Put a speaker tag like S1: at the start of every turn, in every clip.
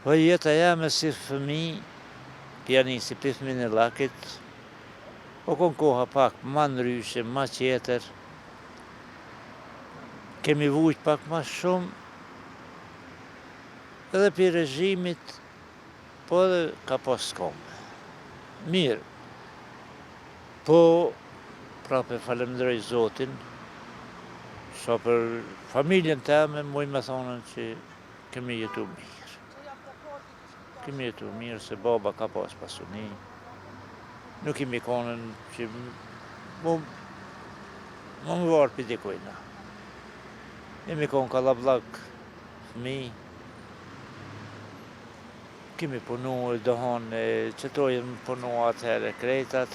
S1: Po jeta jame si fëmi, pianisi për fëmin e lakit, o kon koha pak ma ndryshe, ma qeter, kemi vujt pak ma shumë, edhe për regjimit, po edhe ka pas s'kome. Mirë, po prape falemderoj Zotin, sa për familjen teme, muj me thonën që kemi jetu mirë. Kemi jetu mirë se baba ka pas pasuni. Nuk kemi konën që më varë për dikojna. Kemi konë kalablak, fëmi. Kemi punu e dohon e qëtojnë punu atëherë krejtat.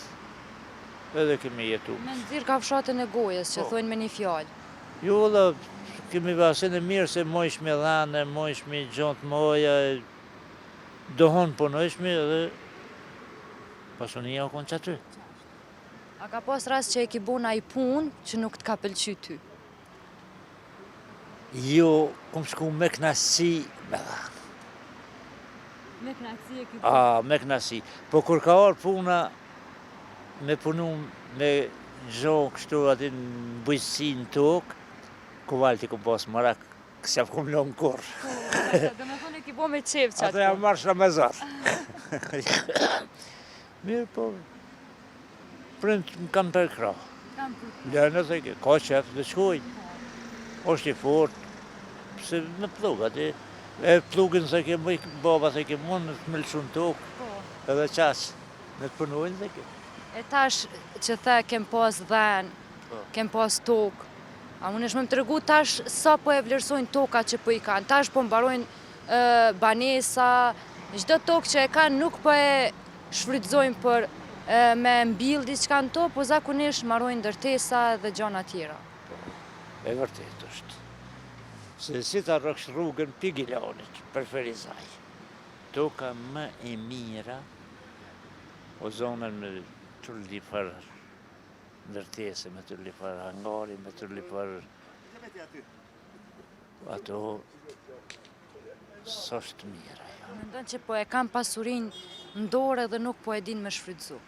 S1: Edhe kemi jetu.
S2: Me nëzirë ka fshatën e gojës, që thojnë me një fjallë.
S1: Jo, dhe kemi vasin e mirë se mojsh me dhane, mojsh me gjontë moja, dohon punojshmi edhe pasunia o konë që aty.
S2: A ka pas rast që e ki bona i punë që nuk t'ka pëlqy ty?
S1: Jo, kom shku me knasi me dhanë.
S2: Me knasi e ki
S1: Me knasi. Po kur ka orë puna me punu me gjonë kështu aty në bujësi në tokë, ku valti ku pas marak, kësja kom lonë kur.
S2: Dhe me thonë e ki bo me qevë që atë.
S1: Ato jam marrë me zarë. Mirë po, prënd më kam përkra. Lënë dhe ka qef dhe shkoj. Oshtë i fort, se me plug ati. E plugin se ke baba se ke mund të melshun tokë, edhe qasë, në të punojnë dhe ke.
S2: E tash që the kem pas dhenë, kem pas tokë, a unë është me më të regu tash sa po e vlerësojnë toka që po i kanë. Tash po mbarojnë banesa, çdo tokë që e kanë nuk po e shfrytëzojnë për me mbill diçka në to, po zakonisht mbarojnë ndërtesa dhe gjana tjera.
S1: E vërtet është. Se si ta rrëksh rrugën pi Gilanit, për Ferizaj. Toka më e mira, o zonën me tulli për ndërtese, me tulli për hangari, me tulli për ato, s'është mira.
S2: Mendon që po e kam pasurin në dorë dhe nuk po e din me shfrytëzu.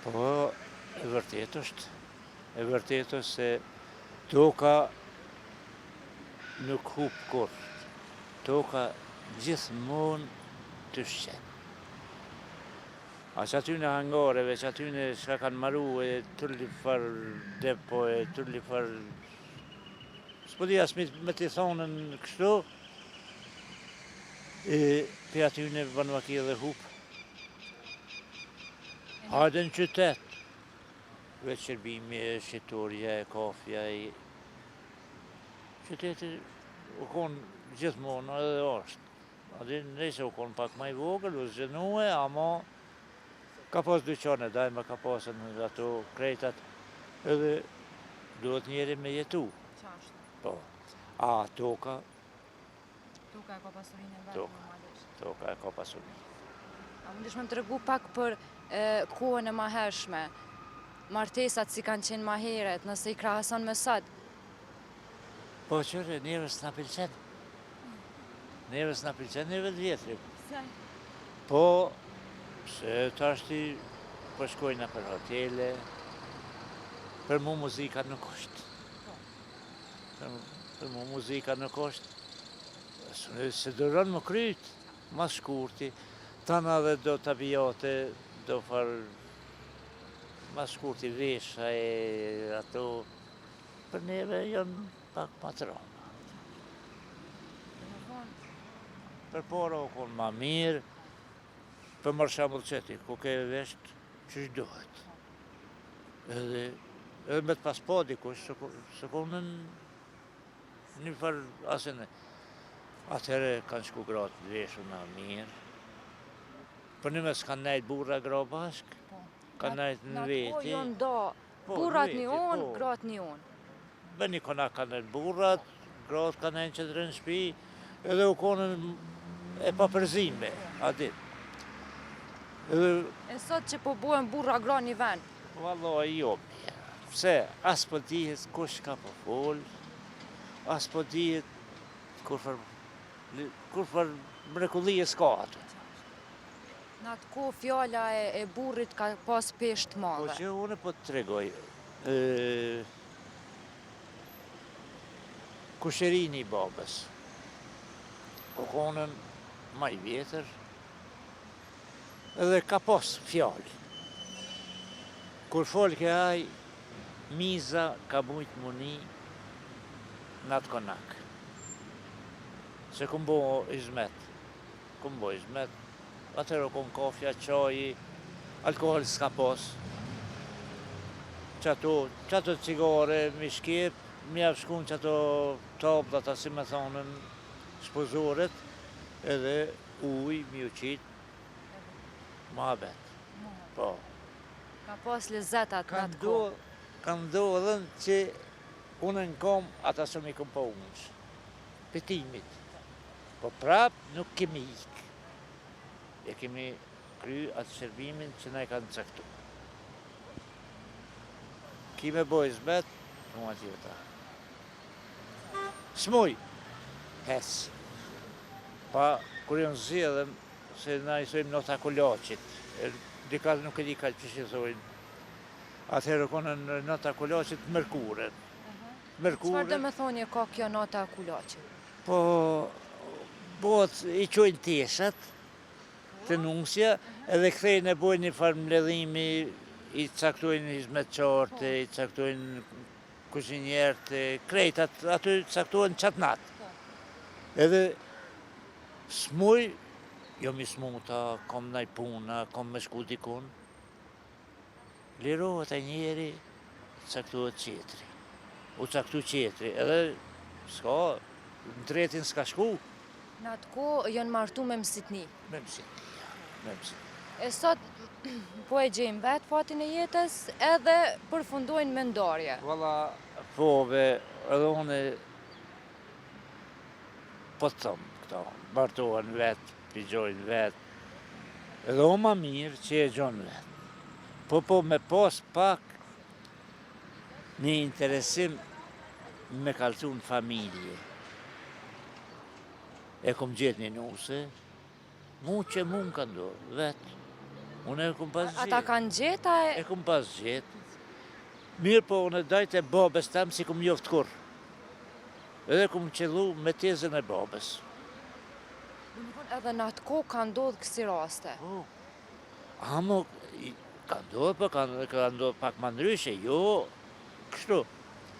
S1: Po, e vërtet është. E vërtet është se toka nuk hup kur. Toka gjithmonë të shqenë. A që aty në hangareve, që aty në shka kanë maru e tulli për depo e tulli për... S'po di as me t'i thonën kështu, për aty në banvaki dhe hup. Hajde në qytet, veç qërbimi, shqitorja, kafja, qyteti u konë gjithmonë edhe është. Adi nëse u konë pak ma i vogël, u zgjenue, ama ka pas dyqane dajma, ka pasën ato krejtat, edhe duhet njeri me jetu.
S2: Qashtë?
S1: Po. A toka?
S2: Toka e ka pasurin e vetë normalisht.
S1: Toka e ka pasurin.
S2: A mundesh me më të regu pak për kohën e mahershme, martesat si kanë qenë maheret, nëse i krahason me sot?
S1: Po qërë, njerës në pëlqen. Njerës në pëlqen, njerëve të vjetrim.
S2: Se?
S1: Po, se tashti përshkojna për hotele, për mu muzika nuk është. Për mu muzika nuk është. Se dërën më kryt, ma shkurti, tana dhe do të abijate, do farë, ma shkurti vesha e ato, për neve janë pak ma të roma. Për para o konë ma mirë, për mërë shambull qëti, ku ke vesht që shdohet. Edhe me të pas pa dikush, se konën një farë asene. Atëhere kanë shku gratë të veshu na mirë. Për një mes kanë najtë burra gra bashkë, kanë najtë në veti.
S2: Në të jonë do, burrat një onë, gratë një onë.
S1: Bë një kona kanë najtë burrat, gratë kanë najtë që të rënë shpi, edhe u konën e papërzime, adit.
S2: E sot që po buen burra gra një ven?
S1: Vallaj, jo mirë. Pse, as po dihet kush ka po folë, as po dihet kur Kur për mrekullie s'ka atë.
S2: Në atë kohë fjala e burrit ka pas peshë të
S1: Po
S2: madhe.
S1: që unë po të tregoj, kusherini i babës, o konën ma i vjetër, edhe ka pas fjallë. Kur folke aj, miza ka mujt muni në atë konak. Se kum bo izmet, atëherë kon kofja, qaji, alkohol s'ka pas. Qato cigare, mishkip, mjav shkun qato tablat, si me thonën, shpozoret, edhe uj, mi uqit, ma bet. Po.
S2: Ka pas lezetat në atë kohë.
S1: Ka ndodhen që unë në kom ata së mi kom pa unës, pëtimit. Po prap nuk kemi ik. E kemi kry atë shërbimin që na e kanë caktu. Kime bojë zbet, mua tjeta. S'muj, hes. Pa, kur jonë zjedhem, se na i sojmë nota kulaqit, dika nuk e di ka që që thojnë. Atëherë konën nota kulaqit mërkuren.
S2: Çfarë do me thonje ka kjo nota kulaqit?
S1: Po, bot i qojnë teshat, të nusja, edhe kthejnë e bojnë një farë mbledhimi, i caktojnë hizmetqartë, i caktojnë kuzhinjertë, krejt, aty caktojnë qatë natë. Edhe s'muj, jo mi smuta, kom naj puna, kom me shku dikun, lirohet e njeri, caktohet qetri. U caktu qetri, edhe s'ka, në tretin s'ka shku.
S2: Në atë kohë janë martu me mësitni.
S1: Me mësitni, me mësitni.
S2: E sot po e gjejmë vetë fatin e jetës edhe përfundojnë me ndarje.
S1: Valla, pove, edhe une po të thëmë këta, bartohen vetë, pigjojnë vetë, edhe o ma mirë që e gjonë vetë. Po me pas pak një interesim me kalcu në familje. E kom gjetë një nuse, mu që mu më ka ndorë, vetë. Unë e kom pas gjetë.
S2: Ata kanë gjetë?
S1: E kom pas gjetë. Mirë po unë dajtë e babes tam si kom joftë kur. Edhe kom qëllu me tezën e babes.
S2: Edhe në atë kohë ka ndodhë kësi raste?
S1: Po, amo, ka ndodhë, po ka ndodhë pak ma ndryshe, jo, kështu.